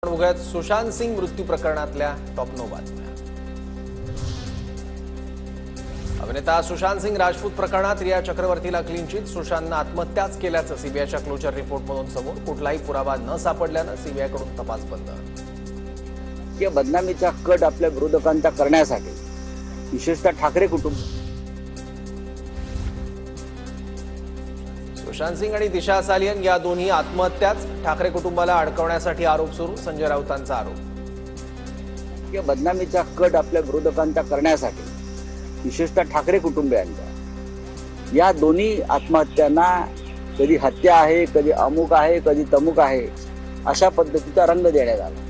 बघूयात सुशांत सिंग मृत्यू प्रकरणातल्या टॉप 9 बातम्या। अभिनेता सुशांत सिंग राजपूत प्रकरणात रिया चक्रवर्तीला क्लीन चिट। सुशांतनं आत्महत्याच केल्याचं सीबीआयच्या क्लोजर रिपोर्टमधून समोर। कुठलाही पुरावा न सापडल्यानं सीबीआयकडून तपास बंद। या बदनामीचा कट आपल्या विरोधकांचा करण्यासाठी विशेषतः ठाकरे कुटुंब सुशांत सिंग आणि दिशा सालियन या दोन्ही आत्महत्याच। ठाकरे कुटुंबाला अडकवण्यासाठी आरोप सुरू। संजय राऊतांचा आरोप। या बदनामीचा कट आपल्या विरोधकांचा करण्यासाठी विशेषतः ठाकरे कुटुंबियांचा या दोन्ही आत्महत्यांना कधी हत्या आहे, कधी अमुक आहे, कधी तमुक आहे अशा पद्धतीचा रंग देण्यात आला।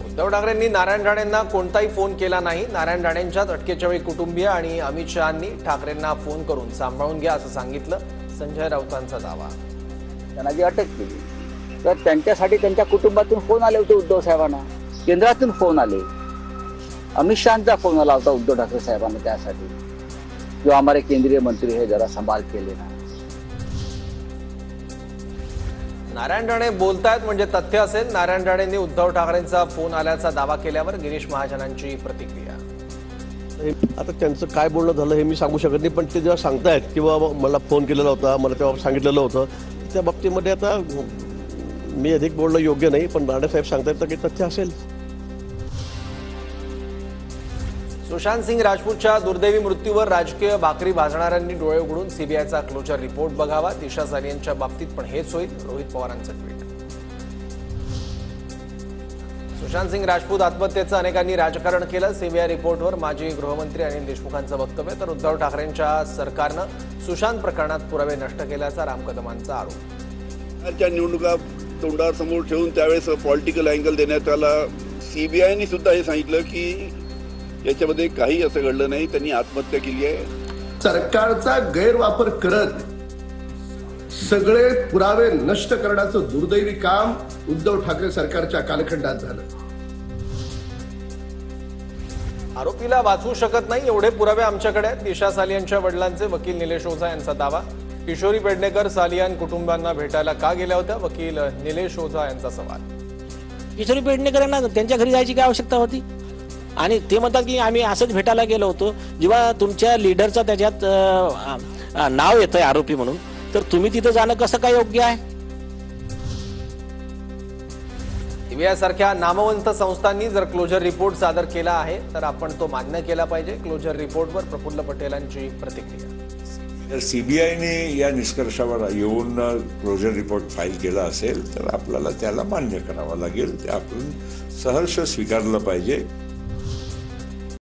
उद्धव ठाकरेंनी नारायण राणेंना कोणताही फोन केला नाही। नारायण राणेंच्याच अटकेच्या वेळी कुटुंबीय आणि अमित शहांनी ठाकरेंना फोन करून सांभाळून घ्या असं सांगितलं। संजय राऊतांचा दावा। त्यांना जी अटक केली तर त्यांच्यासाठी त्यांच्या कुटुंबातून फोन आले होते उद्धव साहेबांना, केंद्रातून फोन आले, अमित शहांचा फोन आला होता उद्धव ठाकरे साहेबांना त्यासाठी जो हमारे केंद्रीय मंत्री है जरा संभाल के लेना। नारायण राणे बोलतायत म्हणजे तथ्य असेल। नारायण राणेंनी उद्धव ठाकरेंचा फोन आल्याचा दावा केल्यावर गिरीश महाजनांची प्रतिक्रिया। आता त्यांचं काय बोलणं झालं हे मी सांगू शकत नाही, पण ते जेव्हा सांगतायत किंवा मला फोन केलेला होता, मला तेव्हा सांगितलेलं होतं, त्या बाबतीमध्ये आता मी अधिक बोलणं योग्य नाही, पण राणे साहेब सांगतायत तर काही तथ्य असेल। सुशांत सिंग राजपूतच्या दुर्दैवी मृत्यूवर राजकीय भाकरी भाजणाऱ्यांनी डोळे उघडून सीबीआयचा क्लोजर रिपोर्ट बघावा। दिशा सालियनच्या बाबतीत पण हेच होईल। रोहित पवारांचं ट्विट। सुशांत सिंग राजपूत आत्महत्येचं अनेकांनी राजकारण केलं। सीबीआय रिपोर्टवर माजी गृहमंत्री अनिल देशमुखांचं वक्तव्य, तर उद्धव ठाकरेंच्या सरकारनं सुशांत प्रकरणात पुरावे नष्ट केल्याचा राम कदमांचा आरोप। निवडणुका तोंडावर समोर ठेवून त्यावेळेस पॉलिटिकल अँगल देण्यात आला। सीबीआयने सुद्धा हे सांगितलं की याच्यामध्ये काही असं घडलं नाही, त्यांनी आत्महत्या केली आहे। सरकारचा गैरवापर करत सगळे पुरावे नष्ट करण्याचं दुर्दैवी काम उद्धव ठाकरे सरकारच्या कालखंडात झालं। आरोपीला वाचवू शकत नाही एवढे पुरावे आमच्याकडे आहेत। दिशा सालियनच्या वडिलांचे वकील निलेश ओझा यांचा दावा। किशोरी पेडणेकर सालियन कुटुंबांना भेटायला का गेल्या होत्या? वकील निलेश ओझा यांचा सवाल। किशोरी पेडणेकरांना त्यांच्या घरी जायची काय आवश्यकता होती? आणि ते म्हणतात की आम्ही असंच भेटायला गेलो होतो। जेव्हा तुमच्या लीडरचं त्याच्यात नाव येतंय आरोपी म्हणून, तर तुम्ही तिथं जाणं कसं काय योग्य आहे? सीबीआय सारख्या नामवंत संस्थांनी जर क्लोजर रिपोर्ट सादर केला आहे तर आपण तो मान्य केला पाहिजे। क्लोजर रिपोर्टवर प्रफुल्ल पटेलांची प्रतिक्रिया। सीबीआयने या निष्कर्षावर येऊन क्लोजर रिपोर्ट फाईल केला असेल तर आपल्याला त्याला मान्य करावं लागेल। ते आपण सहर्ष स्वीकारलं पाहिजे।